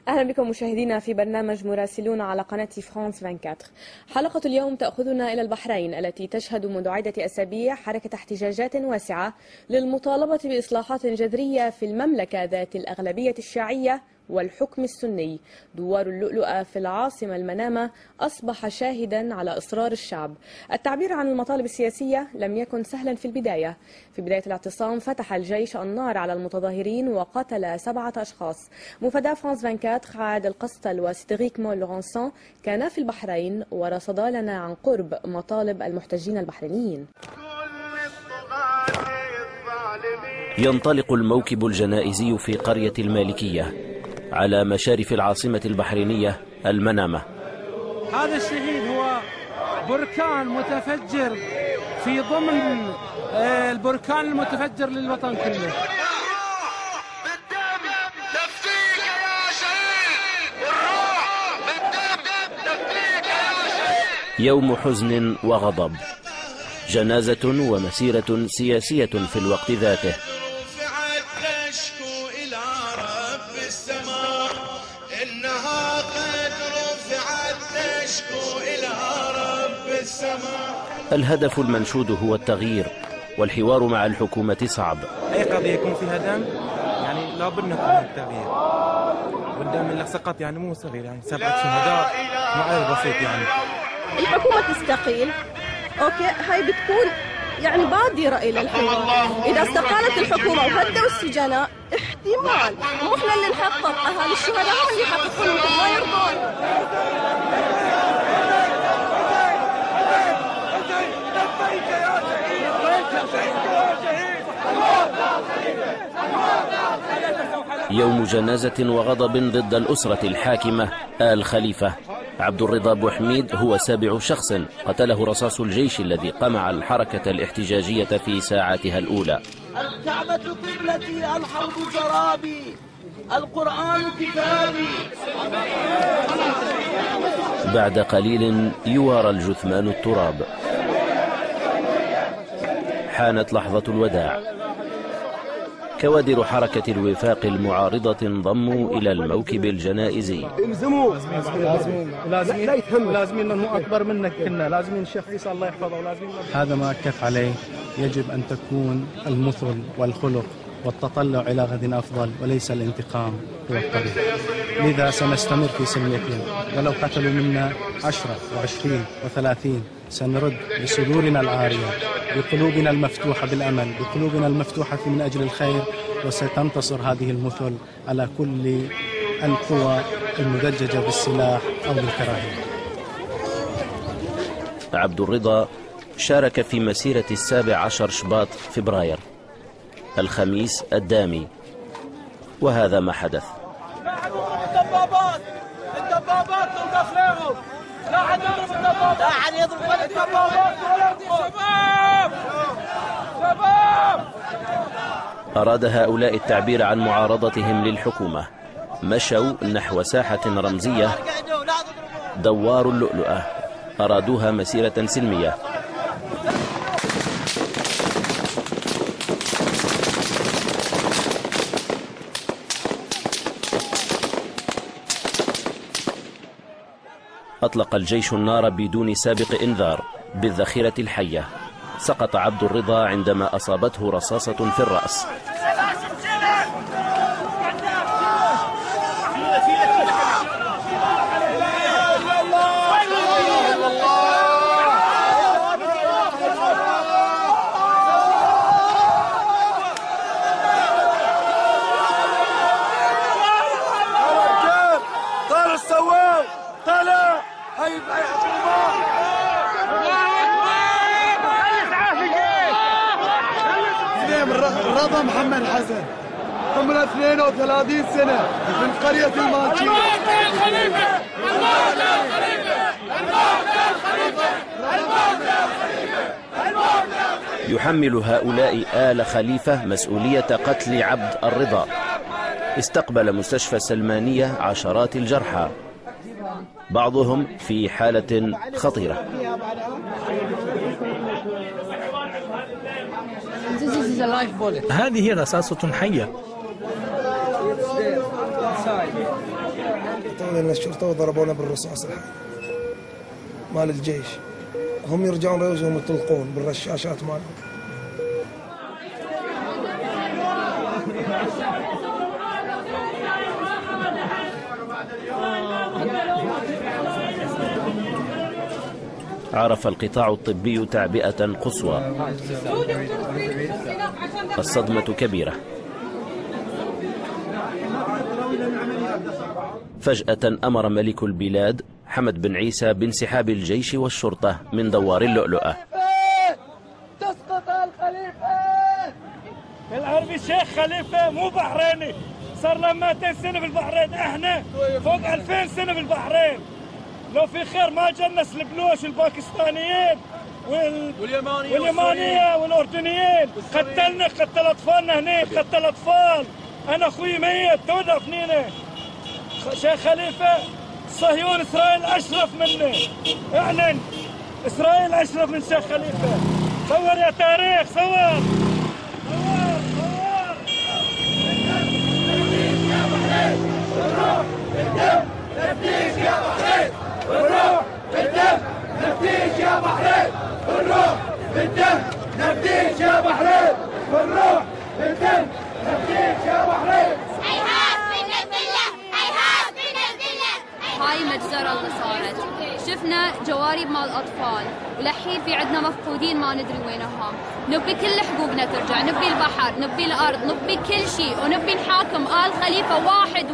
أهلا بكم مشاهدينا في برنامج مراسلون على قناة فرانس 24. حلقة اليوم تأخذنا إلى البحرين التي تشهد منذ عدة أسابيع حركة احتجاجات واسعة للمطالبة بإصلاحات جذرية في المملكة ذات الأغلبية الشيعية والحكم السني. دوار اللؤلؤة في العاصمة المنامة أصبح شاهدا على إصرار الشعب. التعبير عن المطالب السياسية لم يكن سهلا في البداية. في بداية الاعتصام فتح الجيش النار على المتظاهرين وقتل 7 أشخاص. مفدى فرانس 24 عادل قسطل وستريك مول لورانسون كانا في البحرين ورصدا لنا عن قرب مطالب المحتجين البحرينيين. ينطلق الموكب الجنائزي في قرية المالكية على مشارف العاصمة البحرينية المنامة. هذا الشهيد هو بركان متفجر في ضمن البركان المتفجر للوطن كله. يوم حزن وغضب، جنازة ومسيرة سياسية في الوقت ذاته. الهدف المنشود هو التغيير، والحوار مع الحكومة صعب. أي قضية يكون فيها دم يعني لابد نكون التغيير، والدم اللي سقط يعني مو صغير، يعني 7 شهداء مو عدد بسيط. يعني الحكومة تستقيل، أوكي، هاي بتكون يعني بادرة إلى الحوار. إذا استقالت الحكومة وهدوا السجناء احتمال مو احنا اللي نحقق، أهالي الشهداء هم اللي يحققون ما يرضون. يوم جنازة وغضب ضد الأسرة الحاكمة آل خليفة. عبد الرضا بوحميد هو 7 شخص قتله رصاص الجيش الذي قمع الحركة الاحتجاجية في ساعاتها الأولى. الكعبة قبلتي، الحرب شرابي، القرآن كتابي. بعد قليل يوارى الجثمان التراب. حانت لحظة الوداع. كوادر حركة الوفاق المعارضة انضموا إلى الموكب الجنائزي. الزموا لازمين مو أكبر منك، كنا لازمين الشيخ عيسى الله يحفظه، ولازمين هذا ما أكد عليه. يجب أن تكون المثل والخلق والتطلع إلى غد أفضل وليس الانتقام هو الطريق. لذا سنستمر في سلميتنا، ولو قتلوا منا 10 و20 و30 سنرد بصدورنا العارية، بقلوبنا المفتوحة بالأمل، بقلوبنا المفتوحة من أجل الخير، وستنتصر هذه المثل على كل القوى المدججة بالسلاح أو بالكراهية. عبد الرضا شارك في مسيرة 17 شباط فبراير، الخميس الدامي، وهذا ما حدث. الدبابات توقف لهم، لا حد يضرب الدبابات، لا حد يضرب الدبابات. شباب أراد هؤلاء التعبير عن معارضتهم للحكومة. مشوا نحو ساحة رمزية دوار اللؤلؤة، أرادوها مسيرة سلمية. أطلق الجيش النار بدون سابق إنذار بالذخيرة الحية. سقط عبد الرضا عندما أصابته رصاصة في الرأس. رضا محمد حسن عمره 32 سنة من قرية المالكية. يحمل هؤلاء آل خليفة مسؤولية قتل عبد الرضا. استقبل مستشفى سلمانية عشرات الجرحى، بعضهم في حالة خطيرة. هذه رصاصة حية. اعطونا لنا الشرطة وضربونا بالرصاص الحي مال الجيش. هم يرجعون ريوزهم يطلقون بالرشاشات مالهم. عرف القطاع الطبي تعبئة قصوى. الصدمة كبيرة. فجأة أمر ملك البلاد حمد بن عيسى بانسحاب الجيش والشرطة من دوار اللؤلؤة. تسقط الخليفة. العربي الشيخ خليفة مو بحريني، صار له 200 سنة في البحرين، احنا فوق 2000 سنة في البحرين. لو في خير ما جنس البلوش الباكستانيين واليمانية والأردنيين. قتل أطفالنا هني، قتل أطفال. أنا أخوي ميت تو دفنينه. شيخ خليفة صهيون إسرائيل أشرف منه. اعلن إسرائيل أشرف من شيخ خليفة. صور يا تاريخ، صور. نفتيش يا بحرين والروح بالدم. نفتيش يا بحرين والروح بالدم. نفتيش يا بحرين والروح بالدم. نفتيش يا بحرين. هيهات من الذلة، هيهات من الذلة. هاي المجزرة اللي صارت، شفنا جوارب مال الأطفال ولحين في عندنا مفقودين ما ندري وينهم. نبي كل حقوقنا ترجع، نبي البحر، نبي الأرض، نبي كل شيء، ونبي نحاكم آل خليفة واحد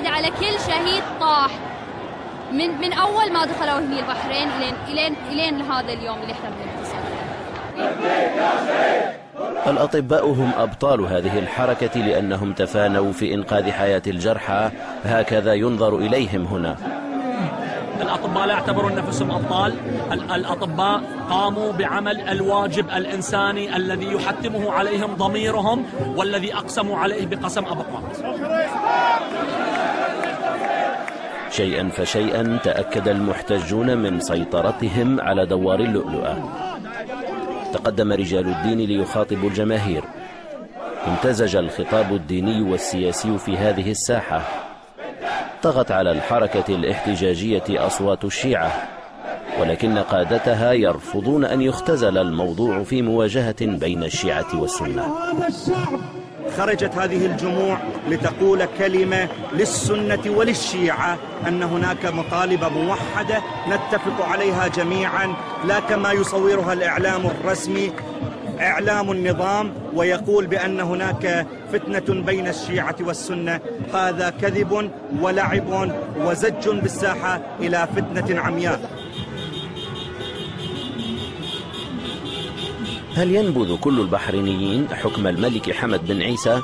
على كل شهيد طاح من أول ما دخلوا هني البحرين إلين هذا اليوم اللي احنا بننتصر. الأطباء هم أبطال هذه الحركة لأنهم تفانوا في إنقاذ حياة الجرحى، هكذا ينظر إليهم هنا. الأطباء لا يعتبرون نفسهم أبطال، الأطباء قاموا بعمل الواجب الإنساني الذي يحتمه عليهم ضميرهم والذي أقسموا عليه بقسم أبقات. شيئا فشيئا تأكد المحتجون من سيطرتهم على دوار اللؤلؤة. تقدم رجال الدين ليخاطبوا الجماهير. امتزج الخطاب الديني والسياسي في هذه الساحة. طغت على الحركة الاحتجاجية أصوات الشيعة، ولكن قادتها يرفضون أن يختزل الموضوع في مواجهة بين الشيعة والسنة. خرجت هذه الجموع لتقول كلمة للسنة وللشيعة أن هناك مطالبة موحدة نتفق عليها جميعا، لا كما يصورها الإعلام الرسمي إعلام النظام ويقول بأن هناك فتنة بين الشيعة والسنة. هذا كذب ولعب وزج بالساحة إلى فتنة عمياء. هل ينبذ كل البحرينيين حكم الملك حمد بن عيسى؟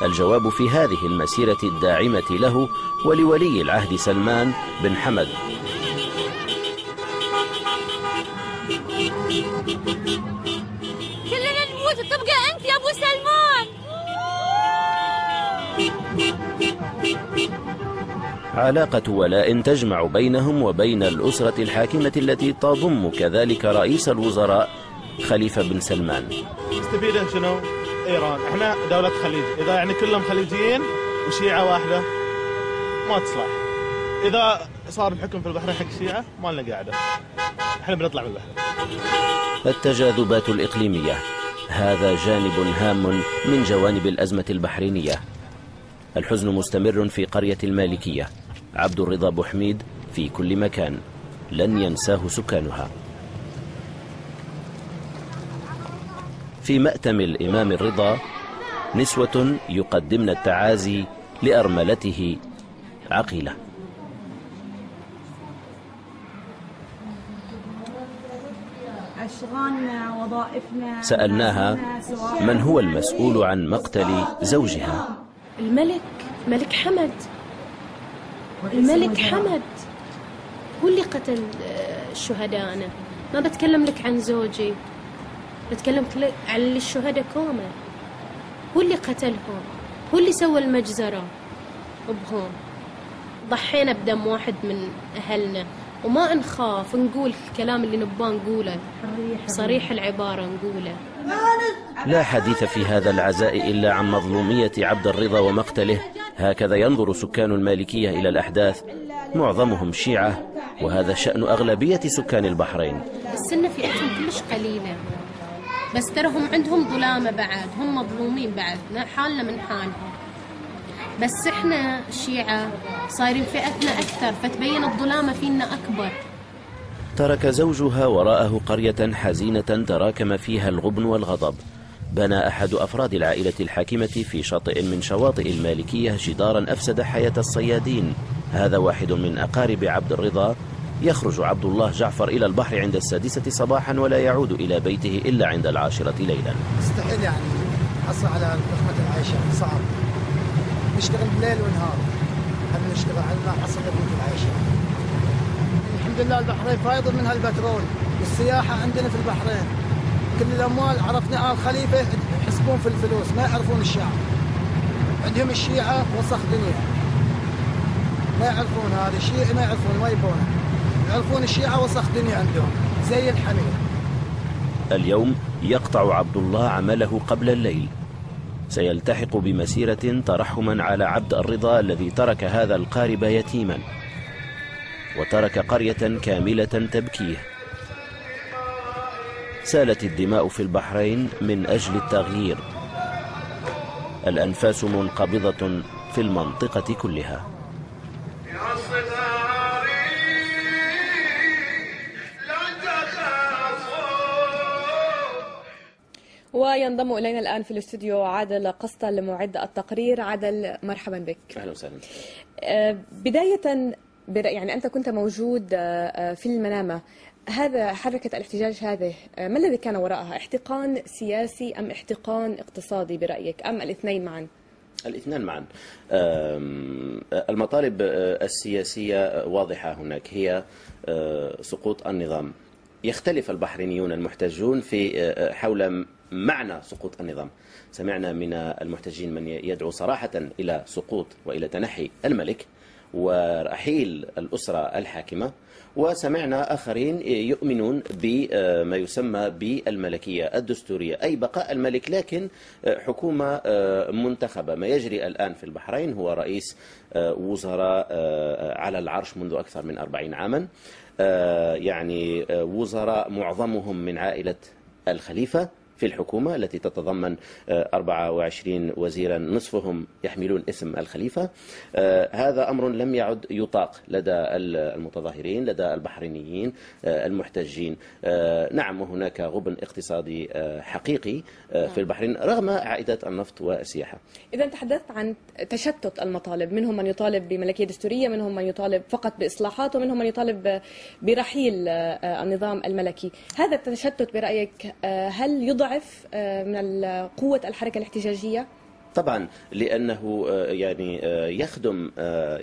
الجواب في هذه المسيرة الداعمة له ولولي العهد سلمان بن حمد. كلنا نموت وتبقى أنت يا أبو سلمان. علاقة ولاء تجمع بينهم وبين الأسرة الحاكمة التي تضم كذلك رئيس الوزراء خليفة بن سلمان. يستفيدون شنو؟ إيران. احنا دولة خليج، إذا يعني كلهم خليجيين وشيعة واحدة ما تصلح. إذا صار الحكم في البحرين حق الشيعة ما لنا قاعدة، احنا بنطلع من البحرين. التجاذبات الإقليمية هذا جانب هام من جوانب الأزمة البحرينية. الحزن مستمر في قرية المالكية. عبد الرضا بوحميد في كل مكان، لن ينساه سكانها. في مأتم الإمام الرضا نسوة يقدمن التعازي لأرملته عقيلة. أشغالنا وظائفنا. سألناها من هو المسؤول عن مقتل زوجها. الملك حمد. الملك حمد هو اللي قتل الشهداء. أنا ما بتكلم لك عن زوجي، بتكلم عن الشهداء كومة. هو اللي قتلهم، هو اللي سوى المجزرة بهم. ضحينا بدم واحد من أهلنا وما نخاف نقول الكلام اللي نبغى نقوله، صريح العبارة نقوله. لا حديث في هذا العزاء إلا عن مظلومية عبد الرضا ومقتله هكذا ينظر سكان المالكية إلى الأحداث، معظمهم شيعة، وهذا شأن أغلبية سكان البحرين. السنة فئتهم كلش قليلة، بس ترى هم عندهم ظلامة بعد، هم مظلومين بعد، حالنا من حالهم. بس احنا الشيعة صايرين فئتنا أكثر، فتبين الظلامة فينا أكبر. ترك زوجها وراءه قرية حزينة تراكم فيها الغبن والغضب. بنى أحد أفراد العائلة الحاكمة في شاطئ من شواطئ المالكية جدارا أفسد حياة الصيادين. هذا واحد من أقارب عبد الرضا. يخرج عبد الله جعفر إلى البحر عند 6 صباحا ولا يعود إلى بيته إلا عند 10 ليلا. مستحيل يعني حصل على لقمة العيشة، صعب. نشتغل بليل ونهار، هل نشتغل على ما حصل لقمة العيشة. الحمد لله البحرين فايض من هالبترول، والسياحة عندنا في البحرين كل الأموال عرفنا آل خليفة يحسبون في الفلوس، ما يعرفون الشعب. عندهم الشيعة وسخ دنيا، ما يعرفون هذا الشيعي، ما يعرفون، ما يبونه، يعرفون الشيعة وسخ دنيا عندهم زي الحمير. اليوم يقطع عبد الله عمله قبل الليل. سيلتحق بمسيرة ترحما على عبد الرضا الذي ترك هذا القارب يتيما، وترك قرية كاملة تبكيه. سالت الدماء في البحرين من أجل التغيير. الأنفاس منقبضة في المنطقة كلها. وينضم إلينا الآن في الاستوديو عادل قسطل معد التقرير. عادل، مرحبا بك. أهلا وسهلا. بداية يعني أنت كنت موجود في المنامة، هذا حركة الاحتجاج هذه ما الذي كان وراءها؟ احتقان سياسي أم احتقان اقتصادي برأيك، أم الاثنين معا؟ الاثنان معا. المطالب السياسية واضحة هناك، هي سقوط النظام. يختلف البحرينيون المحتجون في حول معنى سقوط النظام. سمعنا من المحتجين من يدعو صراحة إلى سقوط وإلى تنحي الملك ورحيل الأسرة الحاكمة، وسمعنا آخرين يؤمنون بما يسمى بالملكية الدستورية، أي بقاء الملك لكن حكومة منتخبة. ما يجري الآن في البحرين هو رئيس وزراء على العرش منذ أكثر من 40 عاما، يعني وزراء معظمهم من عائلة الخليفة في الحكومة التي تتضمن 24 وزيرا، نصفهم يحملون اسم الخليفة. هذا أمر لم يعد يطاق لدى المتظاهرين، لدى البحرينيين المحتجين. نعم، وهناك غبن اقتصادي حقيقي في البحرين رغم عائدات النفط والسياحة. إذا تحدثت عن تشتت المطالب، منهم من يطالب بملكية دستورية، منهم من يطالب فقط بإصلاحات، ومنهم من يطالب برحيل النظام الملكي. هذا التشتت برأيك هل يضعف من قوة الحركة الاحتجاجية؟ طبعا، لأنه يعني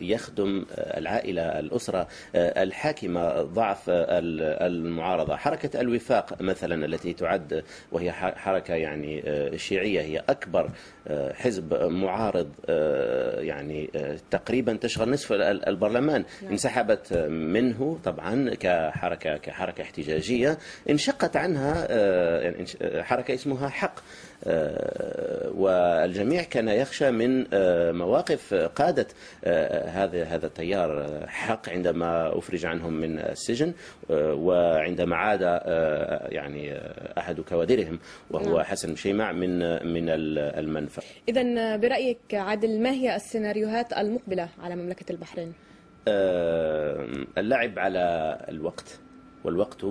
يخدم العائلة الأسرة الحاكمة ضعف المعارضة. حركة الوفاق مثلا التي تعد وهي حركة يعني شيعية، هي أكبر حزب معارض، يعني تقريبا تشغل نصف البرلمان، انسحبت منه طبعا كحركة احتجاجية. انشقت عنها يعني حركة اسمها حق، والجميع كان يخشى من مواقف قادة هذا التيار حق عندما أفرج عنهم من السجن، وعندما عاد يعني أحد كوادرهم وهو حسن شيمع من المنفى. إذن برأيك عادل، ما هي السيناريوهات المقبلة على مملكة البحرين؟ اللعب على الوقت، والوقت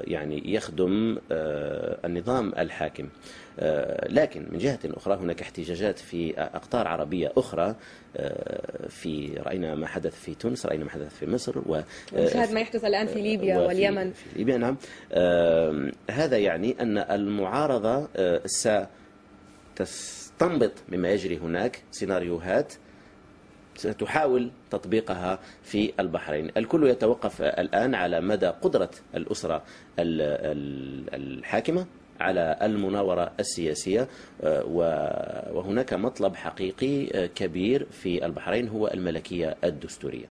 يعني يخدم النظام الحاكم. لكن من جهة أخرى هناك احتجاجات في أقطار عربية أخرى. رأينا ما حدث في تونس، رأينا ما حدث في مصر، ونشاهد ما يحدث الآن في ليبيا واليمن. في ليبيا نعم. هذا يعني أن المعارضة ستستنبط مما يجري هناك سيناريوهات ستحاول تطبيقها في البحرين. الكل يتوقف الآن على مدى قدرة الأسرة الحاكمة على المناورة السياسية، وهناك مطلب حقيقي كبير في البحرين هو الملكية الدستورية.